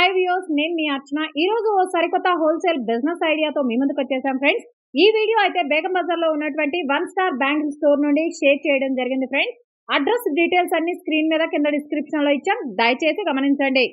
Hi viewers, నేను మీ అర్చన. ఈ రోజు ఓ సరికొత్త హోల్సేల్ బిజినెస్ ఐడియాతో మీ ముందుకు వచ్చేసాం ఫ్రెండ్స్. ఈ వీడియో అయితే బేగం బజార్ లో ఉన్నటువంటి 1 స్టార్ బ్యాంగిల్ స్టోర్ నుండి షేర్ చేయడం జరిగింది ఫ్రెండ్స్. అడ్రస్ డీటెయిల్స్ అన్ని స్క్రీన్ మీద కింద డిస్క్రిప్షన్ లో ఇచ్చాం, దయచేసి గమనించండి.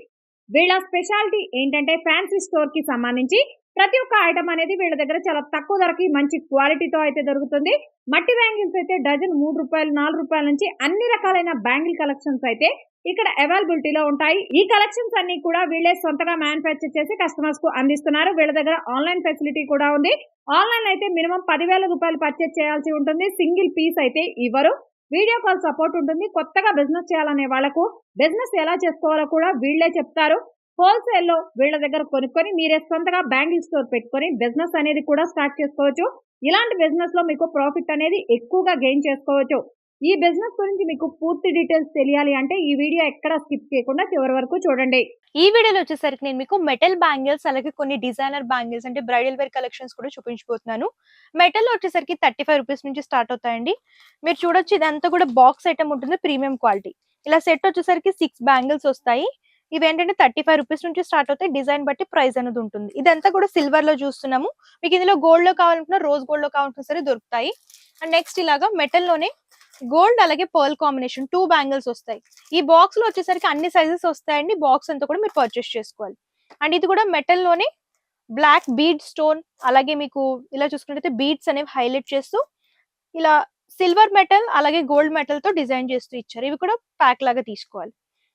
వీళ్ళ స్పెషాలిటీ ఏంటంటే ఫ్యాన్సీ స్టోర్ కి సంబంధించి ప్రతి ఒక్క ఐటమ్ అనేది వీళ్ళ దగ్గర చాలా తక్కువ ధరకి మంచి క్వాలిటీతో అయితే దొరుకుతుంది. మట్టి బ్యాంగిల్స్ అయితే డజన్ 3 రూపాయలు 4 రూపాయల నుంచి అన్ని రకాలైన బ్యాంగిల్ కలెక్షన్స్ అయితే ఇక్కడ అవైలబిలిటీలో ఉంటాయి. ఈ కలెక్షన్స్ అన్ని కూడా వీళ్ళే సొంతగా మ్యానుఫ్యాక్చర్ చేసి కస్టమర్స్ కు అందిస్తున్నారు. వీళ్ళ దగ్గర ఆన్లైన్ ఫెసిలిటీ కూడా ఉంది. ఆన్లైన్ అయితే మినిమం 10,000 రూపాయలు పర్చేజ్ చేయాల్సి ఉంటుంది. సింగిల్ పీస్ అయితే ఇవ్వరు. వీడియో కాల్ సపోర్ట్ ఉంటుంది. కొత్తగా బిజినెస్ చేయాలనే వాళ్లకు బిజినెస్ ఎలా చేసుకోవాలో కూడా వీళ్ళే చెప్తారు. హోల్సేల్ లో వీళ్ళ దగ్గర కొనుక్కొని మీరే సొంతగా బ్యాంగిల్ స్టోర్ పెట్టుకొని బిజినెస్ అనేది కూడా స్టార్ట్ చేసుకోవచ్చు. ఇలాంటి బిజినెస్ లో మీకు ప్రాఫిట్ అనేది ఎక్కువగా గెయిన్ చేసుకోవచ్చు. ఈ బిజినెస్ గురించి మీకు పూర్తి డీటెయిల్స్ తెలియాలి అంటే ఈ వీడియో ఎక్కడ స్కిప్ చేయకుండా చివరి వరకు చూడండి. ఈ వీడియోలో వచ్చేసరికి నేను మీకు మెటల్ బ్యాంగిల్స్ అలాగే కొన్ని డిజైనర్ బ్యాంగిల్స్ అంటే బ్రైడల్ వేర్ కలెక్షన్స్ కూడా చూపించబోతున్నాను. మెటల్ లో వచ్చేసరికి 35 రూపీస్ నుంచి స్టార్ట్ అవుతాయండి. మీరు చూడొచ్చు, ఇదంతా కూడా బాక్స్ ఐటమ్ ఉంటుంది, ప్రీమియం క్వాలిటీ. ఇలా సెట్ వచ్చేసరికి 6 బ్యాంగిల్స్ వస్తాయి. ఇవి ఏంటంటే 35 రూపీస్ నుంచి స్టార్ట్ అవుతాయి. డిజైన్ బట్టి ప్రైస్ అనేది ఉంటుంది. ఇదంతా కూడా సిల్వర్ లో చూస్తున్నాము. మీకు ఇందులో గోల్డ్ లో కావాలనుకున్నా, రోజ్ గోల్డ్ లో కావాలనుకున్నా సరే దొరుకుతాయి. అండ్ నెక్స్ట్ ఇలాగా మెటల్ లోనే గోల్డ్ అలాగే పర్ల్ కాంబినేషన్ 2 బ్యాంగిల్స్ వస్తాయి. ఈ బాక్స్ లో వచ్చేసరికి అన్ని సైజెస్ వస్తాయండి. బాక్స్ అంతా కూడా మీరు పర్చేస్ చేసుకోవాలి. అండ్ ఇది కూడా మెటల్ లోనే బ్లాక్ బీడ్ స్టోన్ అలాగే మీకు ఇలా చూసుకున్నట్లయితే బీడ్స్ అనేవి హైలైట్ చేస్తూ ఇలా సిల్వర్ మెటల్ అలాగే గోల్డ్ మెటల్ తో డిజైన్ చేస్తూ ఇచ్చారు. ఇవి కూడా ప్యాక్ లాగా తీసుకోవాలి.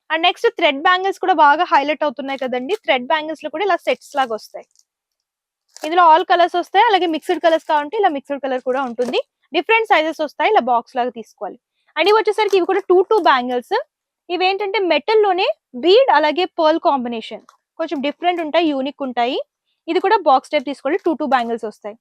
అండ్ నెక్స్ట్ థ్రెడ్ బ్యాంగిల్స్ కూడా బాగా హైలైట్ అవుతున్నాయి కదండి. థ్రెడ్ బ్యాంగిల్స్ లో కూడా ఇలా సెట్స్ లాగా వస్తాయి. ఇందులో ఆల్ కలర్స్ వస్తాయి. అలాగే మిక్స్డ్ కలర్స్ కావాలంటే ఇలా మిక్స్డ్ కలర్ కూడా ఉంటుంది. డిఫరెంట్ సైజెస్ వస్తాయి. ఇలా బాక్స్ లాగా తీసుకోవాలి. అండ్ ఇవి వచ్చేసరికి ఇవి కూడా 2 బ్యాంగిల్స్. ఇవి ఏంటంటే మెటల్ లోనే బీడ్ అలాగే పర్ల్ కాంబినేషన్ కొంచెం డిఫరెంట్ ఉంటాయి, యూనిక్ ఉంటాయి. ఇది కూడా బాక్స్ టైప్ తీసుకోవాలి. 2 బ్యాంగిల్స్ వస్తాయి.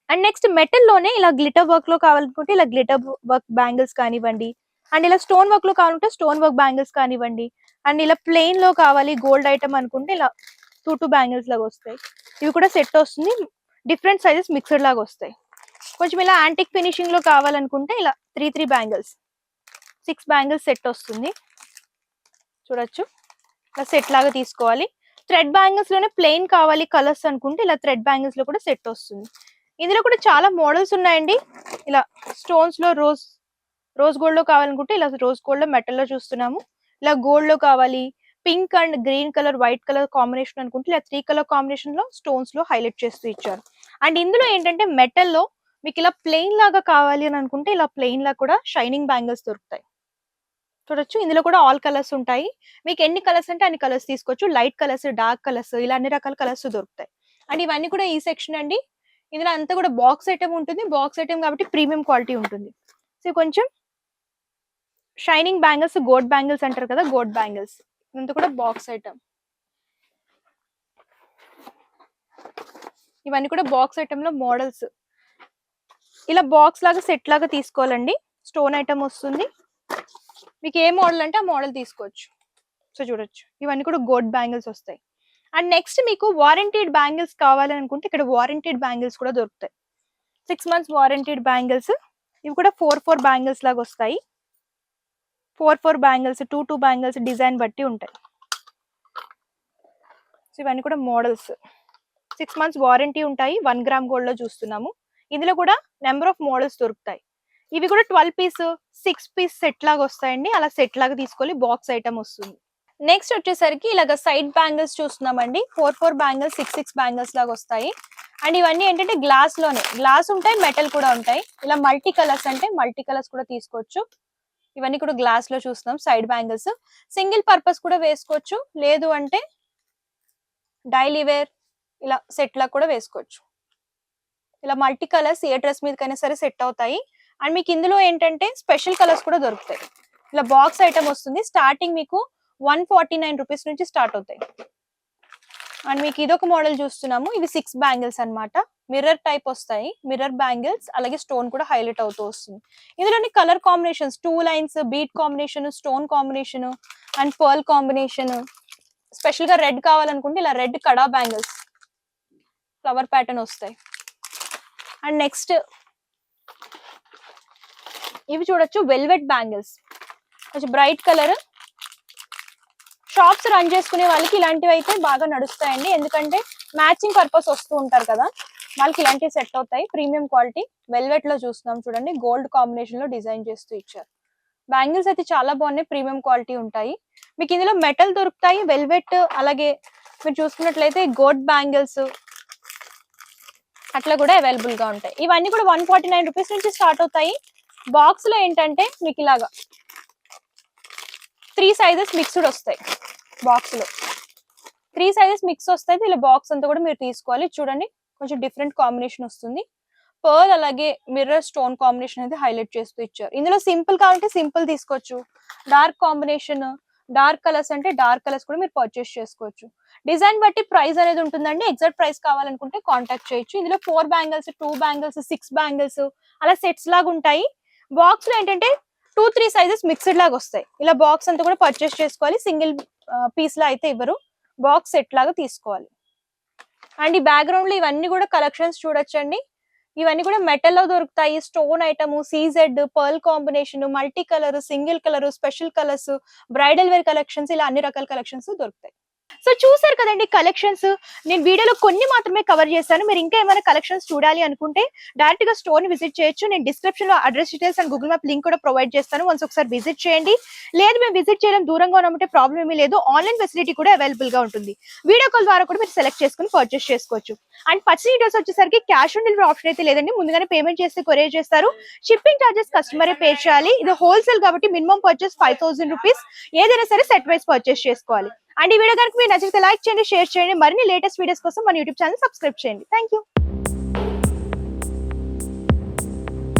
అండ్ నెక్స్ట్ మెటల్ లోనే ఇలా గ్లిటర్ వర్క్ లో కావాలనుకుంటే ఇలా గ్లిటర్ వర్క్ బ్యాంగిల్స్ కానివ్వండి. అండ్ ఇలా స్టోన్ వర్క్ లో కావాలంటే స్టోన్ వర్క్ బ్యాంగిల్స్ కానివ్వండి. అండ్ ఇలా ప్లెయిన్ లో కావాలి గోల్డ్ ఐటమ్ అనుకుంటే ఇలా 2 బ్యాంగిల్స్ లాగా వస్తాయి. ఇవి కూడా సెట్ వస్తుంది. డిఫరెంట్ సైజెస్ మిక్స్డ్ లాగా వస్తాయి. కొంచెం ఇలా యాంటిక్ ఫినిషింగ్ లో కావాలనుకుంటే ఇలా 3 బ్యాంగిల్స్ 6 బ్యాంగిల్స్ సెట్ వస్తుంది. చూడొచ్చు, ఇలా సెట్ లాగా తీసుకోవాలి. థ్రెడ్ బ్యాంగిల్స్ లోనే ప్లెయిన్ కావాలి కలర్స్ అనుకుంటే ఇలా థ్రెడ్ బ్యాంగిల్స్ లో కూడా సెట్ వస్తుంది. ఇందులో కూడా చాలా మోడల్స్ ఉన్నాయండి. ఇలా స్టోన్స్ లో రోజ్ గోల్డ్ లో కావాలనుకుంటే ఇలా రోజ్ గోల్డ్ లో మెటల్ లో చూస్తున్నాము. ఇలా గోల్డ్ లో కావాలి, pink and green colour white colour combination అనుకుంటే ఇలా 3 కలర్ కాంబినేషన్ లో స్టోన్స్ లో హైలైట్ చేస్తూ ఇచ్చారు. అండ్ ఇందులో ఏంటంటే మెటల్ లో మీకు ఇలా ప్లెయిన్ లాగా కావాలి అని అనుకుంటే ఇలా ప్లెయిన్ లాగా కూడా షైనింగ్ బ్యాంగిల్స్ దొరుకుతాయి. చూడొచ్చు, ఇందులో కూడా ఆల్ కలర్స్ ఉంటాయి. మీకు ఎన్ని కలర్స్ అంటే అన్ని కలర్స్ తీసుకోవచ్చు. లైట్ కలర్స్, డార్క్ కలర్స్, ఇలా అన్ని రకాల కలర్స్ దొరుకుతాయి. అండ్ ఇవన్నీ కూడా ఈ సెక్షన్ అండి. ఇందులో అంతా కూడా బాక్స్ ఐటమ్ ఉంటుంది. బాక్స్ ఐటమ్ కాబట్టి ప్రీమియం క్వాలిటీ ఉంటుంది. సో కొంచెం షైనింగ్ బ్యాంగిల్స్, గోల్డ్ బ్యాంగిల్స్ అంటారు కదా, గోల్డ్ బ్యాంగిల్స్. ఇదంతా కూడా బాక్స్ ఐటమ్. ఇవన్నీ కూడా బాక్స్ ఐటమ్ లో మోడల్స్. ఇలా బాక్స్ లాగా సెట్ లాగా తీసుకోవాలండి. స్టోన్ ఐటమ్ వస్తుంది. మీకు ఏ మోడల్ అంటే ఆ మోడల్ తీసుకోవచ్చు. సో చూడొచ్చు, ఇవన్నీ కూడా గోల్డ్ బ్యాంగిల్స్ వస్తాయి. అండ్ నెక్స్ట్ మీకు వారంటీడ్ బ్యాంగిల్స్ కావాలి అనుకుంటే ఇక్కడ వారంటీడ్ బ్యాంగిల్స్ కూడా దొరుకుతాయి. 6 months వారంటీడ్ బ్యాంగిల్స్. ఇవి కూడా 4 బ్యాంగిల్స్ లాగా వస్తాయి. 4 బ్యాంగిల్స్, 2 బ్యాంగిల్స్ డిజైన్ బట్టి ఉంటాయి. సో ఇవన్నీ కూడా మోడల్స్. 6 months వారంటీ ఉంటాయి. 1 గ్రామ్ గోల్డ్ లో చూస్తున్నాము. ఇందులో కూడా నెంబర్ ఆఫ్ మోడల్స్ దొరుకుతాయి. ఇవి కూడా 12 పీస్ 6 పీస్ సెట్ లాగా వస్తాయండి. అలా సెట్ లాగా తీసుకోవాలి. బాక్స్ ఐటమ్ వస్తుంది. నెక్స్ట్ వచ్చేసరికి ఇలాగ సైడ్ బ్యాంగిల్స్ చూస్తున్నామండి. 4 బ్యాంగిల్స్ 6 బ్యాంగిల్స్ లాగా వస్తాయి. అండ్ ఇవన్నీ ఏంటంటే గ్లాస్ లోనే, గ్లాస్ ఉంటాయి, మెటల్ కూడా ఉంటాయి. ఇలా మల్టీ కలర్స్ అంటే మల్టీ కలర్స్ కూడా తీసుకోవచ్చు. ఇవన్నీ కూడా గ్లాస్ లో చూస్తున్నాం. సైడ్ బ్యాంగిల్స్ సింగిల్ పర్పస్ కూడా వేసుకోవచ్చు, లేదు అంటే డైలీ వేర్ ఇలా సెట్ లా కూడా వేసుకోవచ్చు. ఇలా మల్టీ కలర్స్ ఏ డ్రెస్ మీదకైనా సరే సెట్ అవుతాయి. అండ్ మీకు ఇందులో ఏంటంటే స్పెషల్ కలర్స్ కూడా దొరుకుతాయి. ఇలా బాక్స్ ఐటమ్ వస్తుంది. స్టార్టింగ్ మీకు 149 రూపీస్ నుంచి స్టార్ట్ అవుతాయి. అండ్ మీకు ఇదొక మోడల్ చూస్తున్నాము. ఇవి 6 బ్యాంగిల్స్ అన్నమాట. మిర్రర్ టైప్ వస్తాయి. మిర్రర్ బ్యాంగిల్స్ అలాగే స్టోన్ కూడా హైలైట్ అవుతూ వస్తుంది. ఇందులోని colour combinations 2 lines, beat combination, stone combination and pearl combination. Special గా రెడ్ కావాలనుకుంటే ఇలా రెడ్ కడా బ్యాంగిల్స్ ఫ్లవర్ ప్యాటర్న్ వస్తాయి. అండ్ నెక్స్ట్ ఇవి చూడొచ్చు, వెల్వెట్ బ్యాంగిల్స్. కొంచెం బ్రైట్ కలర్ షాప్స్ రన్ చేసుకునే వాళ్ళకి ఇలాంటివి అయితే బాగా నడుస్తాయండి, ఎందుకంటే మ్యాచింగ్ పర్పస్ వస్తూ ఉంటారు కదా, వాళ్ళకి ఇలాంటివి సెట్ అవుతాయి. ప్రీమియం క్వాలిటీ వెల్వెట్ లో చూస్తున్నాం చూడండి, గోల్డ్ కాంబినేషన్ లో డిజైన్ చేస్తూ ఇచ్చారు. బ్యాంగిల్స్ అయితే చాలా బాగున్నాయి, ప్రీమియం క్వాలిటీ ఉంటాయి. మీకు ఇందులో మెటల్ దొరుకుతాయి, వెల్వెట్, అలాగే మీరు చూసుకున్నట్లయితే గోల్డ్ బ్యాంగిల్స్ అట్లా కూడా అవైలబుల్ గా ఉంటాయి. ఇవన్నీ కూడా 149 రూపీస్ నుంచి స్టార్ట్ అవుతాయి. బాక్స్ లో ఏంటంటే మీకు ఇలాగా 3 సైజెస్ మిక్స్డ్ వస్తాయి. బాక్స్ లో 3 సైజెస్ మిక్స్ వస్తాయి. ఇలా బాక్స్ అంతా కూడా మీరు తీసుకోవాలి. చూడండి కొంచెం డిఫరెంట్ కాంబినేషన్ వస్తుంది. పర్ల్ అలాగే మిర్రర్ స్టోన్ కాంబినేషన్ అయితే హైలైట్ చేస్తూ ఇచ్చారు. ఇందులో సింపుల్ కావాలంటే సింపుల్ తీసుకోవచ్చు, డార్క్ కాంబినేషన్, డార్క్ కలర్స్ అంటే డార్క్ కలర్స్ కూడా మీరు పర్చేస్ చేసుకోవచ్చు. డిజైన్ బట్టి ప్రైస్ అనేది ఉంటుందండి. ఎగ్జాక్ట్ ప్రైస్ కావాలనుకుంటే కాంటాక్ట్ చేయొచ్చు. ఇందులో 4 బ్యాంగిల్స్, 2 బ్యాంగిల్స్, 6 బ్యాంగిల్స్ అలా సెట్స్ లాగా ఉంటాయి. బాక్స్ లో ఏంటంటే 2-3 సైజెస్ మిక్స్డ్ లాగా వస్తాయి. ఇలా బాక్స్ అంతా కూడా పర్చేస్ చేసుకోవాలి. సింగిల్ పీస్ లా అయితే ఇవ్వరు, బాక్స్ సెట్ లాగా తీసుకోవాలి. అండ్ ఈ బ్యాక్గ్రౌండ్ లో ఇవన్నీ కూడా కలెక్షన్స్ చూడొచ్చండి. ఇవన్నీ కూడా మెటల్ లో దొరుకుతాయి. Stone item, CZ, pearl combination, multi colour, single colour, special colours, bridal wear collections, ఇలా అన్ని రకాల కలెక్షన్స్ దొరుకుతాయి. సో చూసారు కదండి కలెక్షన్స్. నేను వీడియోలో కొన్ని మాత్రమే కవర్ చేశాను. మీరు ఇంకా ఏమైనా కలెక్షన్స్ చూడాలి అనుకుంటే డైరెక్ట్ గా స్టోర్ ని విజిట్ చేయొచ్చు. నేను డిస్క్రిప్షన్ లో address details and Google map link కూడా ప్రొవైడ్ చేస్తాను. వన్స్ ఒకసారి విజిట్ చేయండి. లేదు మేము విజిట్ చేయడం దూరంగా ఉన్నామంటే ప్రాబ్లం ఏమీ లేదు, ఆన్లైన్ ఫెసిలిటీ కూడా అవైలబుల్ గా ఉంటుంది. వీడియో కాల్ ద్వారా కూడా మీరు సెలెక్ట్ చేసుకుని పర్చేస్ చేసుకోవచ్చు. అండ్ పర్చేస్ డీటెయిల్స్ వచ్చేసరికి క్యాష్ ఆన్ డెలివరీ ఆప్షన్ అయితే లేదండి, ముందుగానే పేమెంట్ చేస్తే కొరియర్ చేస్తారు. షిప్పింగ్ చార్జెస్ కస్టమరే పే చేయాలి. ఇది హోల్సేల్ కాబట్టి మినిమం పర్చేస్ 5000 రూపీస్, ఏదైనా సరే సెట్ వైస్ పర్చేస్ చేసుకోవాలి. అండ్ ఈ వీడియో కనుక మీరు నచ్చితే లైక్ చేయండి, షేర్ చేయండి. మరిన్ని లేటెస్ట్ వీడియోస్ కోసం మన యూట్యూబ్ ఛానల్ సబ్స్క్రైబ్ చేయండి. Thank you.